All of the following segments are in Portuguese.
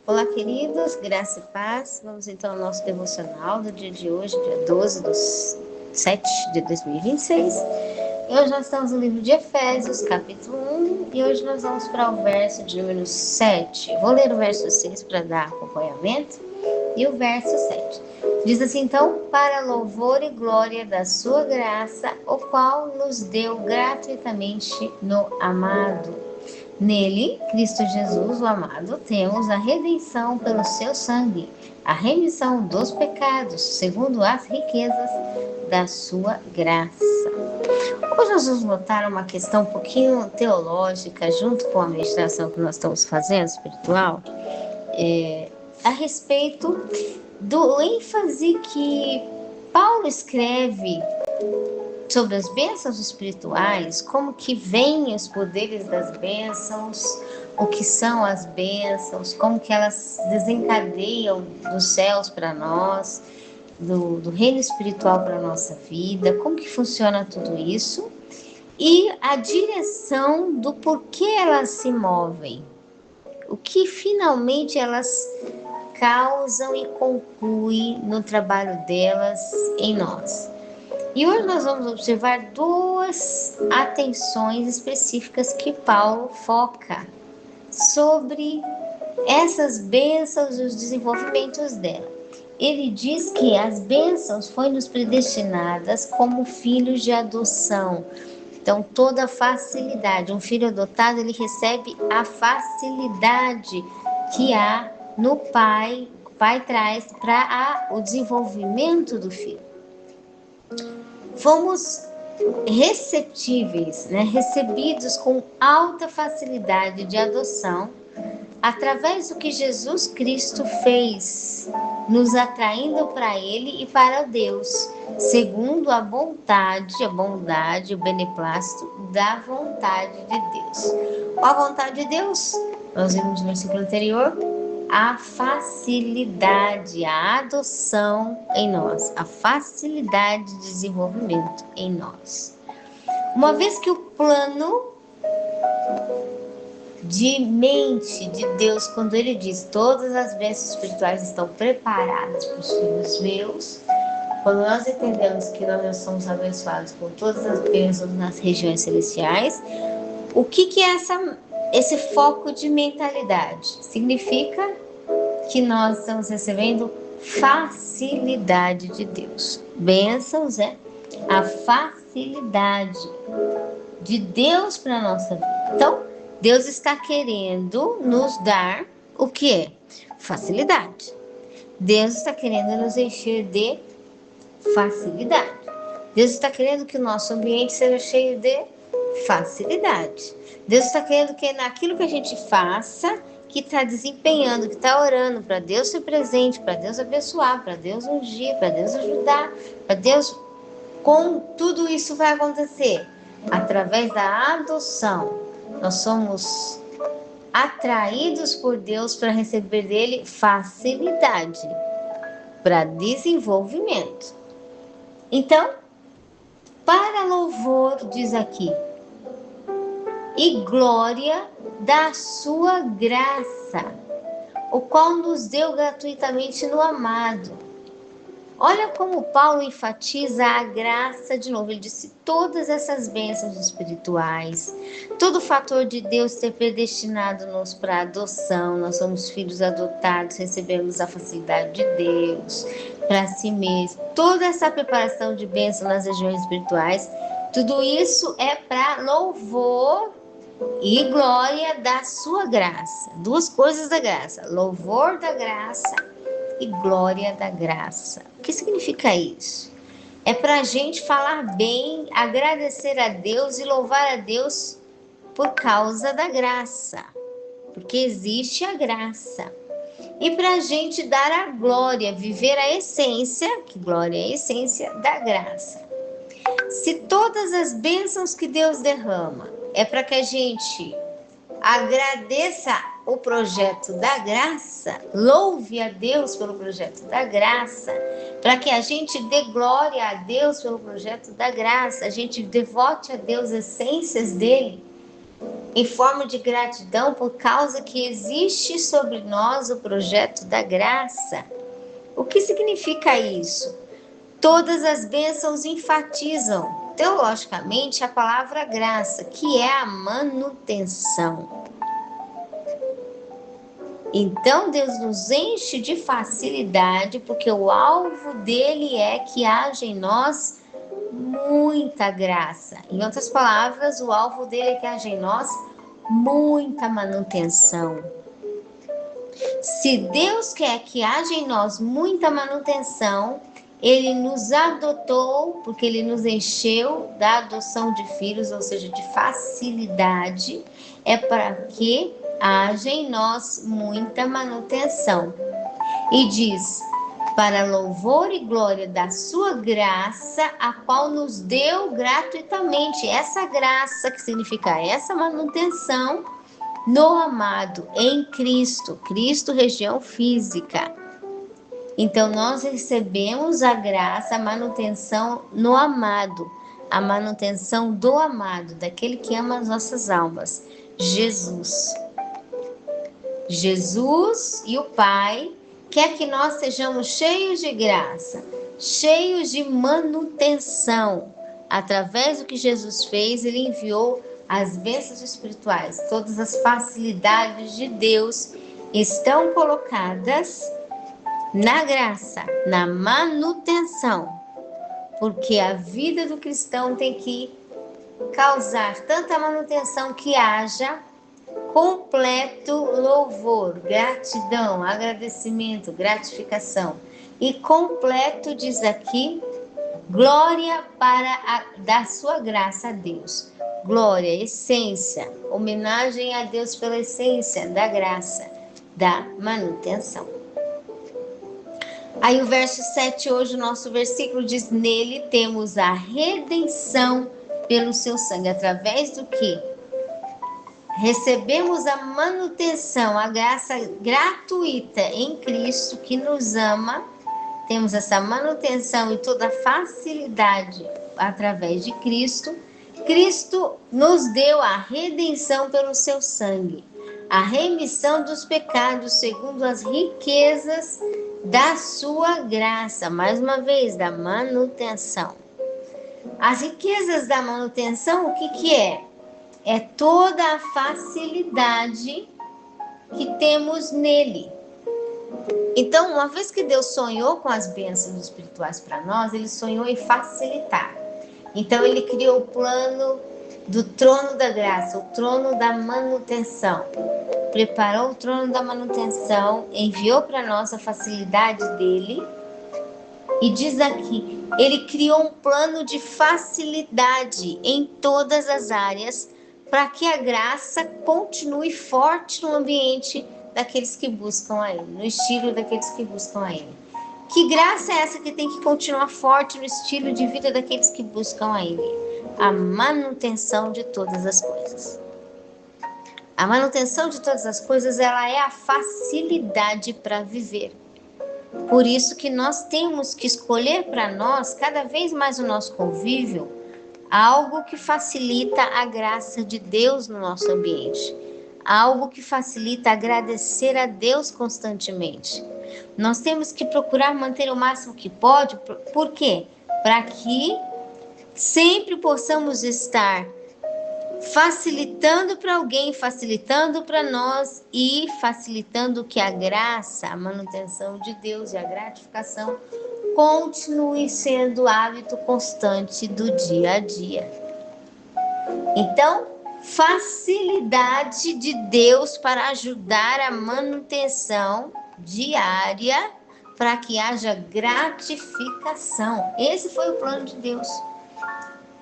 Olá, queridos, graça e paz. Vamos então ao nosso devocional do dia de hoje, dia 12 de 7 de 2026. E hoje nós estamos no livro de Efésios, capítulo 1, e hoje nós vamos para o verso de número 7. Vou ler o verso 6 para dar acompanhamento, e o verso 7. Diz assim, então, para louvor e glória da sua graça, o qual nos deu gratuitamente no amado. Nele, Cristo Jesus, o amado, temos a redenção pelo seu sangue, a remissão dos pecados, segundo as riquezas da sua graça. Hoje nós vamos notar uma questão um pouquinho teológica, junto com a meditação que nós estamos fazendo, espiritual, a respeito do ênfase que Paulo escreve sobre as bênçãos espirituais, como que vêm os poderes das bênçãos, o que são as bênçãos, como que elas desencadeiam dos céus para nós, do reino espiritual para a nossa vida, como que funciona tudo isso e a direção do porquê elas se movem, o que finalmente elas causam e concluem no trabalho delas em nós. E hoje nós vamos observar duas atenções específicas que Paulo foca sobre essas bênçãos e os desenvolvimentos dela. Ele diz que as bênçãos foram nos predestinadas como filhos de adoção. Então, toda a facilidade, um filho adotado, ele recebe a facilidade que há no pai, o pai traz para o desenvolvimento do filho. Fomos receptíveis, recebidos com alta facilidade de adoção, através do que Jesus Cristo fez, nos atraindo para Ele e para Deus, segundo a vontade, a bondade, o beneplácito da vontade de Deus. Qual a vontade de Deus? Nós vimos no versículo anterior, a facilidade, a adoção em nós, a facilidade de desenvolvimento em nós. Uma vez que o plano de mente de Deus, quando ele diz todas as bênçãos espirituais estão preparadas para os filhos meus, quando nós entendemos que nós já somos abençoados com todas as bênçãos nas regiões celestiais, o que é esse foco de mentalidade? Significa que nós estamos recebendo facilidade de Deus. Bênçãos é a facilidade de Deus para a nossa vida. Então, Deus está querendo nos dar o que é? Facilidade. Deus está querendo nos encher de facilidade. Deus está querendo que o nosso ambiente seja cheio de facilidade. Deus está querendo que naquilo que a gente faça, que está desempenhando, que está orando para Deus ser presente, para Deus abençoar, para Deus ungir, para Deus ajudar, para Deus, com tudo isso vai acontecer através da adoção. Nós somos atraídos por Deus para receber dele facilidade para desenvolvimento. Então, para louvor, diz aqui, e glória da sua graça, o qual nos deu gratuitamente no amado. Olha como Paulo enfatiza a graça de novo. Ele disse todas essas bênçãos espirituais, todo o fator de Deus ter predestinado-nos para adoção, nós somos filhos adotados, recebemos a facilidade de Deus para si mesmo, toda essa preparação de bênção nas regiões espirituais, tudo isso é para louvor e glória da sua graça. Duas coisas da graça, louvor da graça e glória da graça. O que significa isso? É para a gente falar bem, agradecer a Deus e louvar a Deus por causa da graça, porque existe a graça. E para a gente dar a glória, viver a essência, que glória é a essência da graça. Se todas as bênçãos que Deus derrama é para que a gente agradeça o projeto da graça, louve a Deus pelo projeto da graça, para que a gente dê glória a Deus pelo projeto da graça, a gente devote a Deus as essências dele, em forma de gratidão por causa que existe sobre nós o projeto da graça. O que significa isso? Todas as bênçãos enfatizam teologicamente a palavra graça, que é a manutenção. Então Deus nos enche de facilidade, porque o alvo dele é que haja em nós muita graça. Em outras palavras, o alvo dele é que haja em nós muita manutenção. Se Deus quer que haja em nós muita manutenção, ele nos adotou, porque ele nos encheu da adoção de filhos, ou seja, de facilidade, é para que haja em nós muita manutenção. E diz: para louvor e glória da sua graça, a qual nos deu gratuitamente. Essa graça, que significa essa manutenção, no amado, em Cristo. Cristo, região física. Então, nós recebemos a graça, a manutenção no amado, a manutenção do amado, daquele que ama as nossas almas, Jesus. Jesus e o Pai quer que nós sejamos cheios de graça, cheios de manutenção. Através do que Jesus fez, ele enviou as bênçãos espirituais, todas as facilidades de Deus estão colocadas na graça, na manutenção, porque a vida do cristão tem que causar tanta manutenção que haja completo louvor, gratidão, agradecimento, gratificação. E completo, diz aqui, glória da sua graça a Deus. Glória, essência, homenagem a Deus pela essência da graça, da manutenção. Aí o verso 7, hoje o nosso versículo diz: nele temos a redenção pelo seu sangue, através do que recebemos a manutenção, a graça gratuita em Cristo que nos ama. Temos essa manutenção e toda a facilidade através de Cristo. Cristo nos deu a redenção pelo seu sangue, a remissão dos pecados segundo as riquezas da sua graça, mais uma vez, da manutenção. As riquezas da manutenção, o que é? É toda a facilidade que temos nele. Então, uma vez que Deus sonhou com as bênçãos espirituais para nós, ele sonhou em facilitar. Então, ele criou o plano do trono da graça, o trono da manutenção. Preparou o trono da manutenção, enviou para nós a facilidade dele. E diz aqui, ele criou um plano de facilidade em todas as áreas para que a graça continue forte no ambiente daqueles que buscam a ele, no estilo daqueles que buscam a ele. Que graça é essa que tem que continuar forte no estilo de vida daqueles que buscam a ele? A manutenção de todas as coisas. A manutenção de todas as coisas, ela é a facilidade para viver. Por isso que nós temos que escolher para nós, cada vez mais no nosso convívio, algo que facilita a graça de Deus no nosso ambiente. Algo que facilita agradecer a Deus constantemente. Nós temos que procurar manter o máximo que pode. Por quê? Para que sempre possamos estar facilitando para alguém, facilitando para nós e facilitando que a graça, a manutenção de Deus e a gratificação continue sendo hábito constante do dia a dia. Então, facilidade de Deus para ajudar a manutenção diária para que haja gratificação. Esse foi o plano de Deus.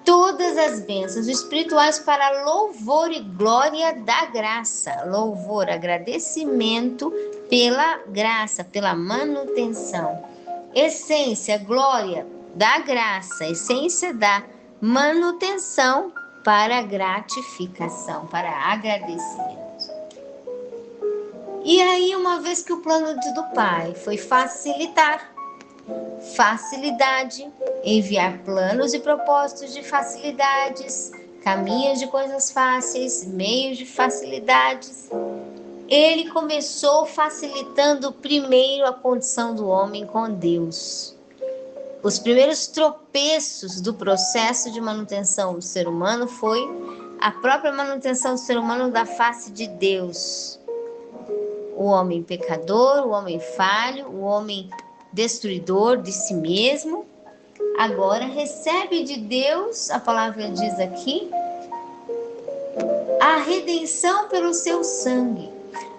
Todas as bênçãos espirituais para louvor e glória da graça. Louvor, agradecimento pela graça, pela manutenção. Essência, glória da graça, essência da manutenção para gratificação, para agradecimento. E aí, uma vez que o plano do Pai foi facilitar, facilidade, enviar planos e propósitos de facilidades, caminhos de coisas fáceis, meios de facilidades. Ele começou facilitando primeiro a condição do homem com Deus. Os primeiros tropeços do processo de manutenção do ser humano foi a própria manutenção do ser humano da face de Deus. O homem pecador, o homem falho, o homem destruidor de si mesmo, agora recebe de Deus, a palavra diz aqui, a redenção pelo seu sangue,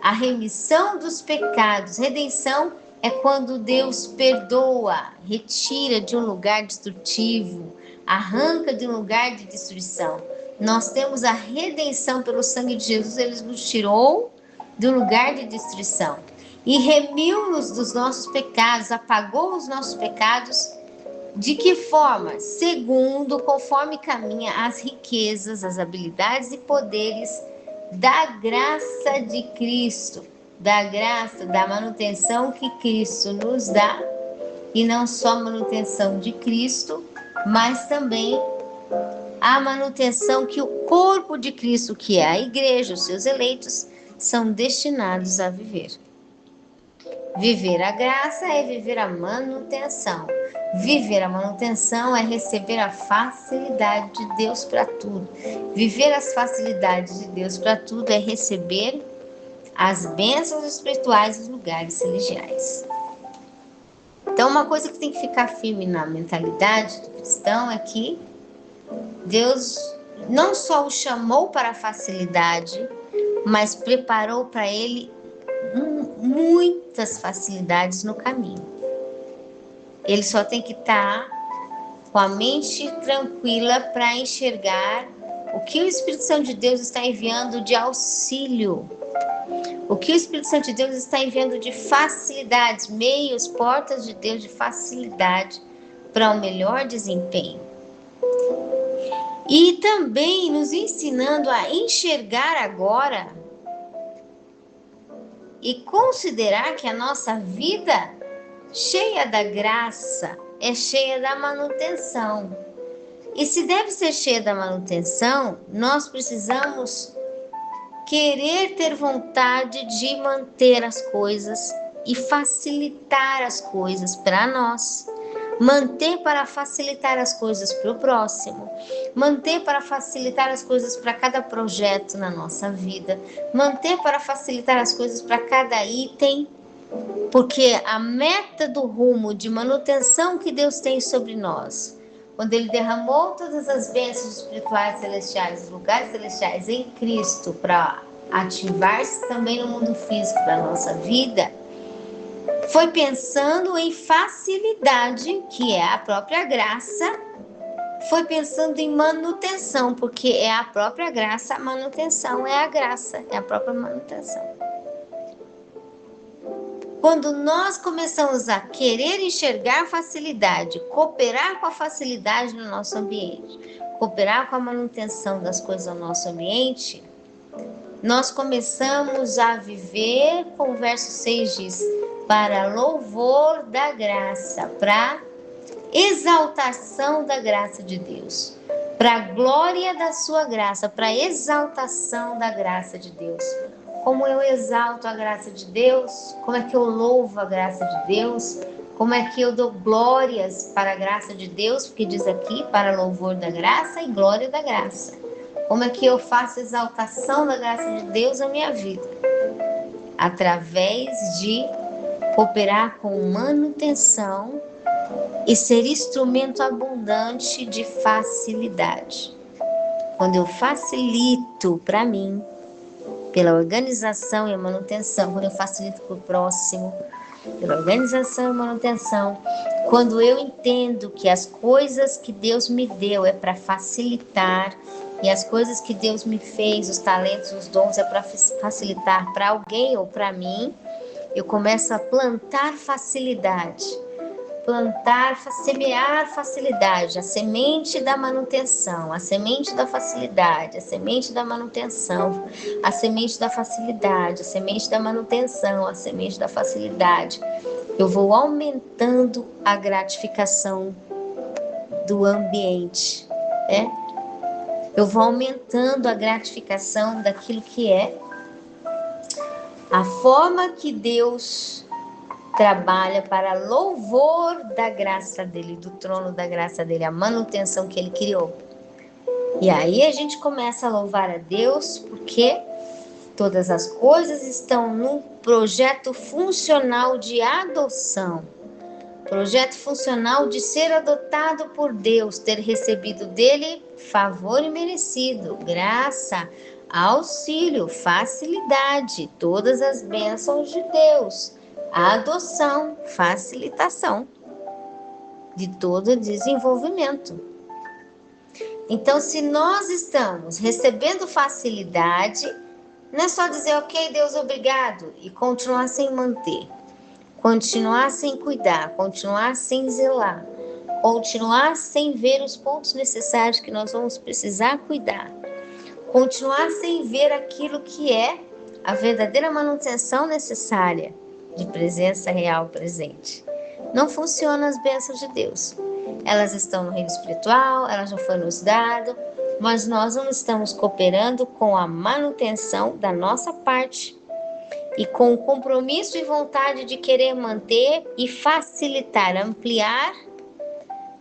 a remissão dos pecados. Redenção é quando Deus perdoa, retira de um lugar destrutivo, arranca de um lugar de destruição. Nós temos a redenção pelo sangue de Jesus, ele nos tirou do lugar de destruição e remiu-nos dos nossos pecados, apagou os nossos pecados. De que forma? Segundo, conforme caminha as riquezas, as habilidades e poderes da graça de Cristo, da graça, da manutenção que Cristo nos dá, e não só a manutenção de Cristo, mas também a manutenção que o corpo de Cristo, que é a igreja, os seus eleitos, são destinados a viver. Viver a graça é viver a manutenção. Viver a manutenção é receber a facilidade de Deus para tudo. Viver as facilidades de Deus para tudo é receber as bênçãos espirituais dos lugares celestiais. Então, uma coisa que tem que ficar firme na mentalidade do cristão é que Deus não só o chamou para a facilidade, mas preparou para ele muitas facilidades no caminho. Ele só tem que estar com a mente tranquila para enxergar o que o Espírito Santo de Deus está enviando de auxílio, o que o Espírito Santo de Deus está enviando de facilidades, meios, portas de Deus de facilidade para um melhor desempenho. E também nos ensinando a enxergar agora e considerar que a nossa vida cheia da graça é cheia da manutenção. E se deve ser cheia da manutenção, nós precisamos querer ter vontade de manter as coisas e facilitar as coisas para nós. Manter para facilitar as coisas para o próximo, manter para facilitar as coisas para cada projeto na nossa vida, manter para facilitar as coisas para cada item, porque a meta do rumo de manutenção que Deus tem sobre nós, quando Ele derramou todas as bênçãos espirituais celestiais, os lugares celestiais em Cristo para ativar-se também no mundo físico da nossa vida, foi pensando em facilidade, que é a própria graça, foi pensando em manutenção, porque é a própria graça, a manutenção é a graça, é a própria manutenção. Quando nós começamos a querer enxergar facilidade, cooperar com a facilidade no nosso ambiente, cooperar com a manutenção das coisas no nosso ambiente, nós começamos a viver, como o verso 6 diz, para louvor da graça, para exaltação da graça de Deus, para glória da sua graça, para exaltação da graça de Deus. Como eu exalto a graça de Deus? Como é que eu louvo a graça de Deus? Como é que eu dou glórias para a graça de Deus? Porque diz aqui, para louvor da graça e glória da graça. Como é que eu faço exaltação da graça de Deus na minha vida? Através de cooperar com manutenção e ser instrumento abundante de facilidade. Quando eu facilito para mim, pela organização e a manutenção, quando eu facilito para o próximo, pela organização e manutenção, quando eu entendo que as coisas que Deus me deu é para facilitar, e as coisas que Deus me fez, os talentos, os dons, é para facilitar para alguém ou para mim, eu começo a plantar facilidade, semear facilidade, a semente da manutenção, a semente da facilidade, a semente da manutenção, a semente da facilidade, a semente da manutenção, a semente da facilidade. Eu vou aumentando a gratificação do ambiente, né? eu vou aumentando a gratificação daquilo que é a forma que Deus trabalha para louvor da graça dele, do trono da graça dele, a manutenção que ele criou. E aí a gente começa a louvar a Deus porque todas as coisas estão num projeto funcional de adoção. Projeto funcional de ser adotado por Deus, ter recebido dele favor imerecido, graça, auxílio, facilidade, todas as bênçãos de Deus, a adoção, facilitação de todo desenvolvimento. Então, se nós estamos recebendo facilidade, não é só dizer, ok, Deus, obrigado, e continuar sem manter, continuar sem cuidar, continuar sem zelar, continuar sem ver os pontos necessários que nós vamos precisar cuidar, continuar sem ver aquilo que é a verdadeira manutenção necessária de presença real presente. Não funcionam as bênçãos de Deus. Elas estão no reino espiritual, elas já foram nos dadas, mas nós não estamos cooperando com a manutenção da nossa parte e com o compromisso e vontade de querer manter e facilitar, ampliar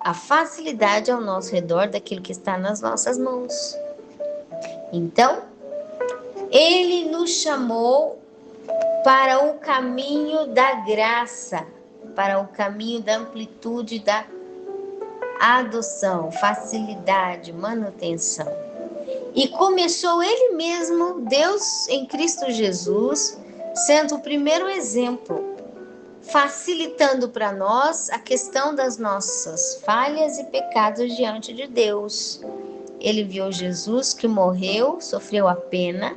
a facilidade ao nosso redor daquilo que está nas nossas mãos. Então, Ele nos chamou para o caminho da graça, para o caminho da amplitude da adoção, facilidade, manutenção. E começou Ele mesmo, Deus em Cristo Jesus, sendo o primeiro exemplo, facilitando para nós a questão das nossas falhas e pecados diante de Deus. Ele viu Jesus que morreu, sofreu a pena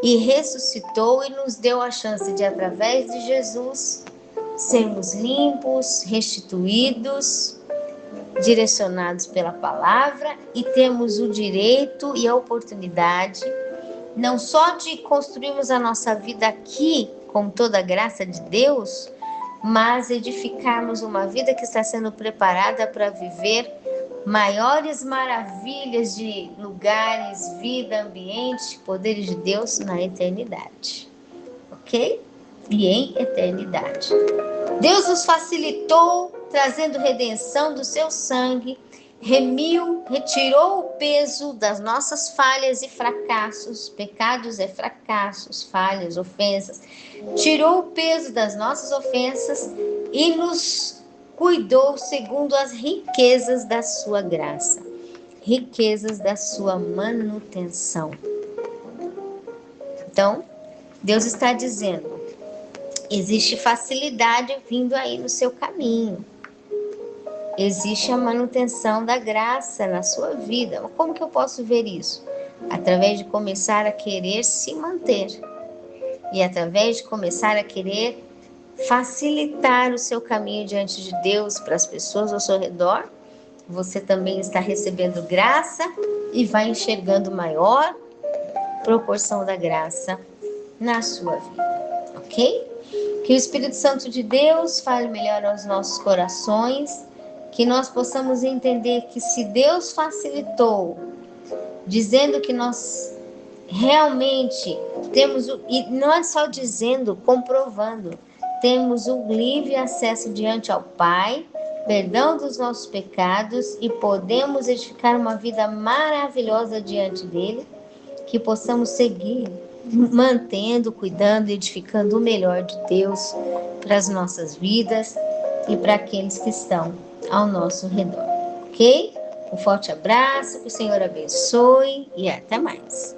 e ressuscitou e nos deu a chance de, através de Jesus, sermos limpos, restituídos, direcionados pela palavra e temos o direito e a oportunidade não só de construirmos a nossa vida aqui com toda a graça de Deus, mas edificarmos uma vida que está sendo preparada para viver maiores maravilhas de lugares, vida, ambiente, poderes de Deus na eternidade, ok? E em eternidade. Deus nos facilitou, trazendo redenção do seu sangue, remiu, retirou o peso das nossas falhas e fracassos, pecados é fracassos, falhas, ofensas, tirou o peso das nossas ofensas e nos cuidou segundo as riquezas da sua graça, riquezas da sua manutenção. Então, Deus está dizendo, existe facilidade vindo aí no seu caminho. Existe a manutenção da graça na sua vida. Como que eu posso ver isso? Através de começar a querer se manter. E através de começar a querer facilitar o seu caminho diante de Deus para as pessoas ao seu redor. Você também está recebendo graça e vai enxergando maior proporção da graça na sua vida. Ok? Que o Espírito Santo de Deus fale melhor aos nossos corações, que nós possamos entender que se Deus facilitou, dizendo que nós realmente temos, e não é só dizendo, comprovando, temos o livre acesso diante ao Pai, perdão dos nossos pecados e podemos edificar uma vida maravilhosa diante dele, que possamos seguir mantendo, cuidando, edificando o melhor de Deus para as nossas vidas e para aqueles que estão ao nosso redor, ok? Um forte abraço, que o Senhor abençoe e até mais.